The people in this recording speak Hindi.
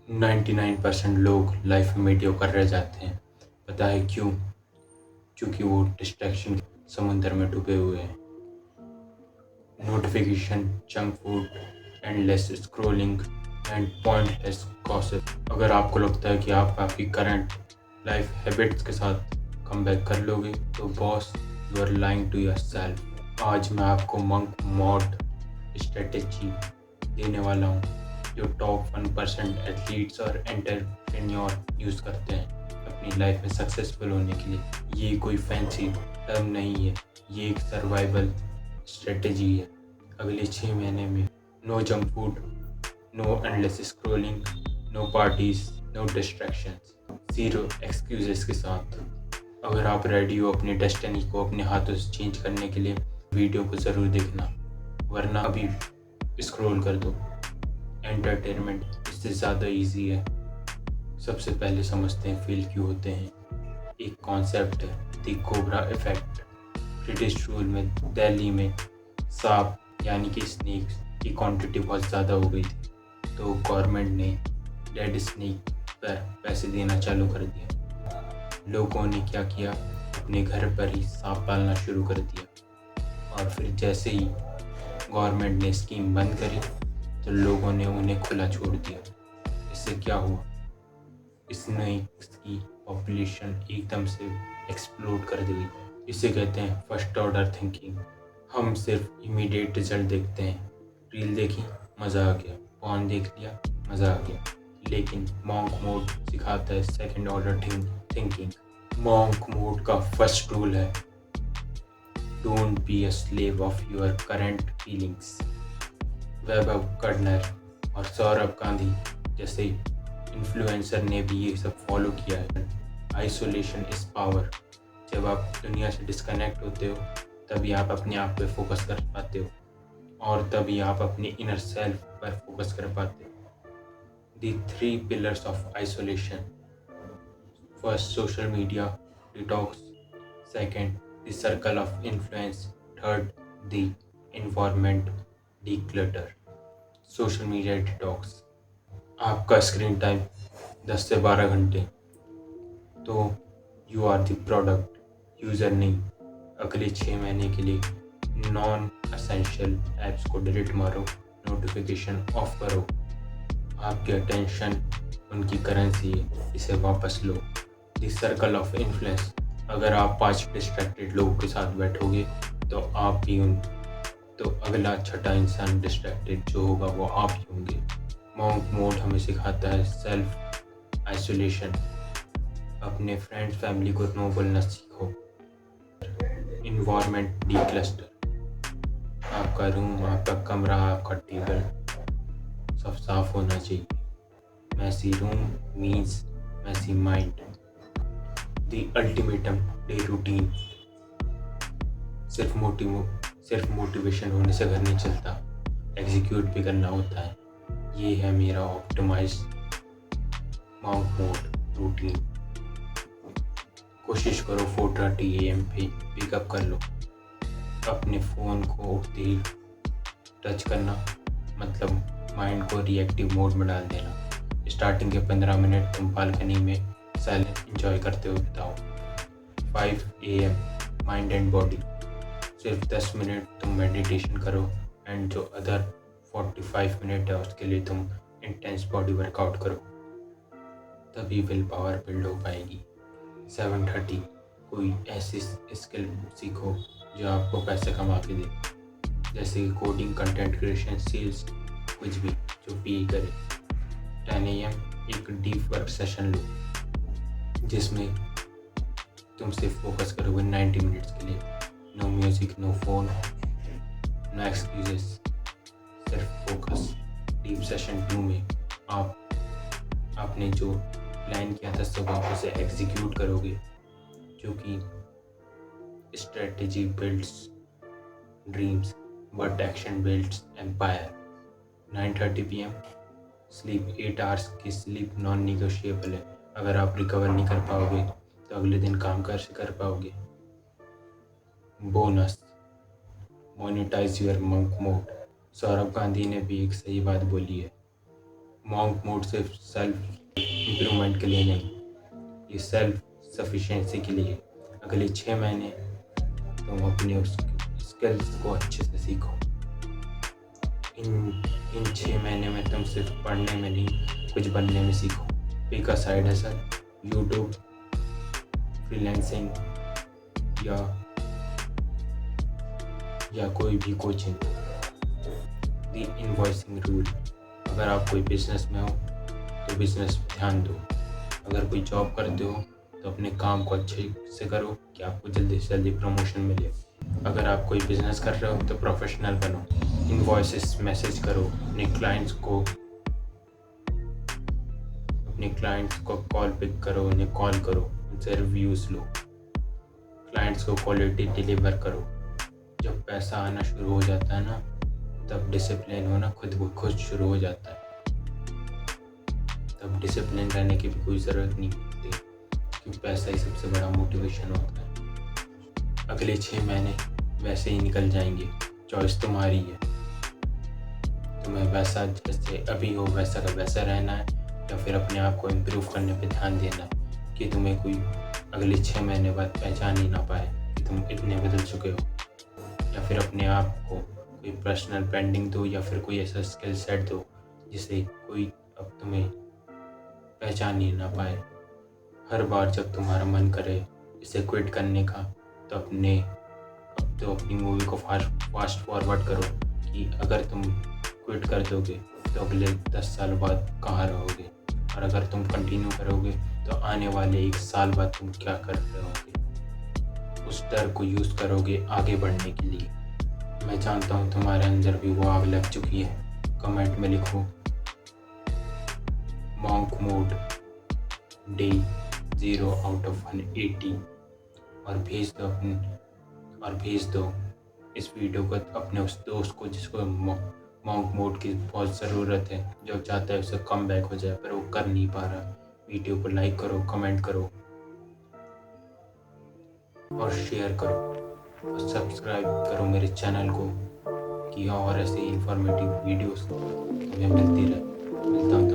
99% लोग लाइफ में मीडियोकर रह जाते हैं। पता है क्यों? क्योंकि वो डिस्ट्रैक्शन के समुंदर में डूबे हुए हैं। Notification, junk food, endless scrolling and pointless gossip. अगर आपको लगता है कि आप आपकी करंट लाइफ हैबिट्स के साथ कम बैक कर लोगे तो boss, you are lying to yourself. आज मैं आपको मंक मोड स्ट्रेटेजी देने वाला हूँ जो टॉप 1% एथलीट्स और एंटरप्रेन्योर यूज़ करते हैं अपनी लाइफ में सक्सेसफुल होने के लिए। ये कोई फैंसी टर्म नहीं है, ये एक सर्वाइवल स्ट्रेटेजी है। अगले 6 महीने में no junk food, no endless scrolling, no parties, no distractions, zero excuses के साथ। अगर आप रेडी हो अपनी डेस्टिनी को अपने हाथों से चेंज करने के लिए, वीडियो को ज़रूर देखना, वरना अभी स्क्रॉल कर दो। एंटरटेनमेंट इससे ज़्यादा इजी है। सबसे पहले समझते हैं फील क्यों होते हैं। एक कॉन्सेप्ट है the cobra effect. British rule में दिल्ली में सांप यानी कि स्नेक्स की क्वांटिटी बहुत ज़्यादा हो गई थी, तो गवर्नमेंट ने डेड स्नेक पर पैसे देना चालू कर दिया। लोगों ने क्या किया, अपने घर पर ही सांप पालना शुरू कर दिया। और फिर जैसे ही गवर्नमेंट ने स्कीम बंद करी तो लोगों ने उन्हें खुला छोड़ दिया। इससे क्या हुआ, स्नेक्स की पॉपुलेशन एकदम से एक्सप्लोड कर दी गई। इसे कहते हैं फर्स्ट ऑर्डर थिंकिंग। हम सिर्फ इमीडिएट रिजल्ट देखते हैं। रील देखी, मज़ा आ गया, पॉर्न देख लिया, मज़ा आ गया। लेकिन मॉन्क मोड सिखाता है second order thinking. Monk mode का फर्स्ट रूल है don't be a slave of your current feelings. Vaibhav corner और सौरभ गांधी जैसे इन्फ्लुएंसर ने भी ये सब फॉलो किया है। Isolation is power. जब आप दुनिया से डिस्कनेक्ट होते हो तभी आप अपने आप पे फोकस कर पाते हो और तभी आप अपने इनर सेल्फ पर फोकस कर पाते हो। The 3 pillars of isolation. First, social media detox. Second, the circle of influence. Third, the environment declutter. Social media detox. आपका स्क्रीन टाइम 10 से 12 घंटे, तो you are the product, user नहीं। अगले 6 महीने के लिए नॉन असेंशियल ऐप्स को डिलीट मारो, नोटिफिकेशन ऑफ करो। आपकी अटेंशन उनकी करेंसी है, इसे वापस लो। The circle of influence. अगर आप 5 डिस्ट्रैक्टेड लोगों के साथ बैठोगे तो आप भी तो अगला छठा इंसान डिस्ट्रैक्टेड जो होगा वो आप ही होंगे। मॉन्क मोड हमें सिखाता है सेल्फ आइसोलेशन। अपने फ्रेंड्स फैमिली को नो बोलना सीखो। इन्वायरमेंट डीक्लस्टर। आपका रूम, आपका कमरा, आपका टेबल सब साफ होना चाहिए। Messy room means messy mind. The ultimatum day routine. सिर्फ मोटिवेशन होने से घर नहीं चलता, एग्जीक्यूट भी करना होता है। ये है मेरा ऑप्टिमाइज मॉन्क मोड रूटीन। कोशिश करो 4:30 AM पे पिकअप कर लो। अपने फ़ोन को उठते ही टच करना मतलब माइंड को रिएक्टिव मोड में डाल देना। स्टार्टिंग के 15 मिनट तुम बालकनी में साइलेंस एंजॉय करते हुए बिताओ। 5 AM माइंड एंड बॉडी। सिर्फ 10 मिनट तुम मेडिटेशन करो एंड जो अदर 45 मिनट है उसके लिए तुम इंटेंस बॉडी वर्कआउट करो, तभी विल पावर बिल्ड हो पाएगी। 7:30 कोई ऐसी स्किल सीखो जो आपको पैसे कमा के दे, जैसे कि कोडिंग, कंटेंट क्रिएशन, सेल्स, कुछ भी जो पे करे। 10 AM एक डीप वर्क सेशन लो जिसमें तुम सिर्फ फोकस करोगे 90 मिनट्स के लिए। No music, no phone, no excuses, सिर्फ फोकस। डीप सेशन 2 में आपने जो प्लान किया था सब आप उसे एग्जीक्यूट करोगे, जो कि strategy builds dreams but action builds empire. 9:30 PM sleep. 8 hours की स्लीप नॉन निगोशिएबल है। अगर आप रिकवर नहीं कर पाओगे तो अगले दिन काम कैसे कर पाओगे। Bonus, monetise your monk mode. Saurabh Gandhi ने भी एक सही बात बोली है, मॉन्क मोड सिर्फ सेल्फ इम्प्रूवमेंट के लिए नहीं, ये सेल्फ सफिशिएंसी के लिए। अगले 6 महीने तुम अपने उस स्किल्स को अच्छे से सीखो। इन 6 महीने में तुम सिर्फ पढ़ने में नहीं, कुछ बनने में सीखो। Pick a side hustle, YouTube, freelancing या कोई भी कोचिंग। द इनवॉइसिंग रूल, अगर आप कोई बिजनेस में हो तो बिजनेस पे ध्यान दो। अगर कोई जॉब करते हो तो अपने काम को अच्छे से करो कि आपको जल्दी से जल्दी प्रमोशन मिले। अगर आप कोई बिजनेस कर रहे हो तो प्रोफेशनल बनो। इनवॉइसेस मैसेज करो, अपने क्लाइंट्स को कॉल पिक करो, उन्हें कॉल करो, उनसे रिव्यूज़ लो, क्लाइंट्स को क्वालिटी डिलीवर करो। जब पैसा आना शुरू हो जाता है ना, तब डिसिप्लिन होना खुद ब खुद शुरू हो जाता है। तब डिसिप्लिन रहने की भी कोई ज़रूरत नहीं होती, क्योंकि पैसा ही सबसे बड़ा मोटिवेशन होता है। अगले 6 महीने वैसे ही निकल जाएंगे, चॉइस तुम्हारी है। तुम्हें वैसा जैसे अभी हो वैसा का वैसा रहना है, या फिर अपने आप को इम्प्रूव करने पे ध्यान देना है कि तुम्हें कोई अगले 6 महीने बाद पहचान ही ना पाए कि तुम इतने बदल चुके हो। या फिर अपने आप को कोई पर्सनल ब्रांडिंग दो, या फिर कोई ऐसा स्किल सेट दो जिसे कोई अब तुम्हें पहचान ही ना पाए। हर बार जब तुम्हारा मन करे इसे क्विट करने का, तो अपनी मूवी को फास्ट फॉरवर्ड करो कि अगर तुम क्विट कर दोगे तो अगले 10 साल बाद कहाँ रहोगे, और अगर तुम कंटिन्यू करोगे तो आने वाले 1 साल बाद तुम क्या कर रहे होगे। उस डर को यूज़ करोगे आगे बढ़ने के लिए। मैं जानता हूँ तुम्हारे अंदर भी वो आग लग चुकी है। कमेंट में लिखो monk mode day 0 out of 180 और भेज दो इस वीडियो को अपने उस दोस्त को जिसको मॉन्क मोड की बहुत ज़रूरत है, जो चाहता है उसे कम बैक हो जाए पर वो कर नहीं पा रहा। वीडियो को लाइक करो, कमेंट करो और शेयर करो और सब्सक्राइब करो मेरे चैनल को कि और ऐसे इंफॉर्मेटिव वीडियोस तुम्हें मिलती रहे। मिलता हूँ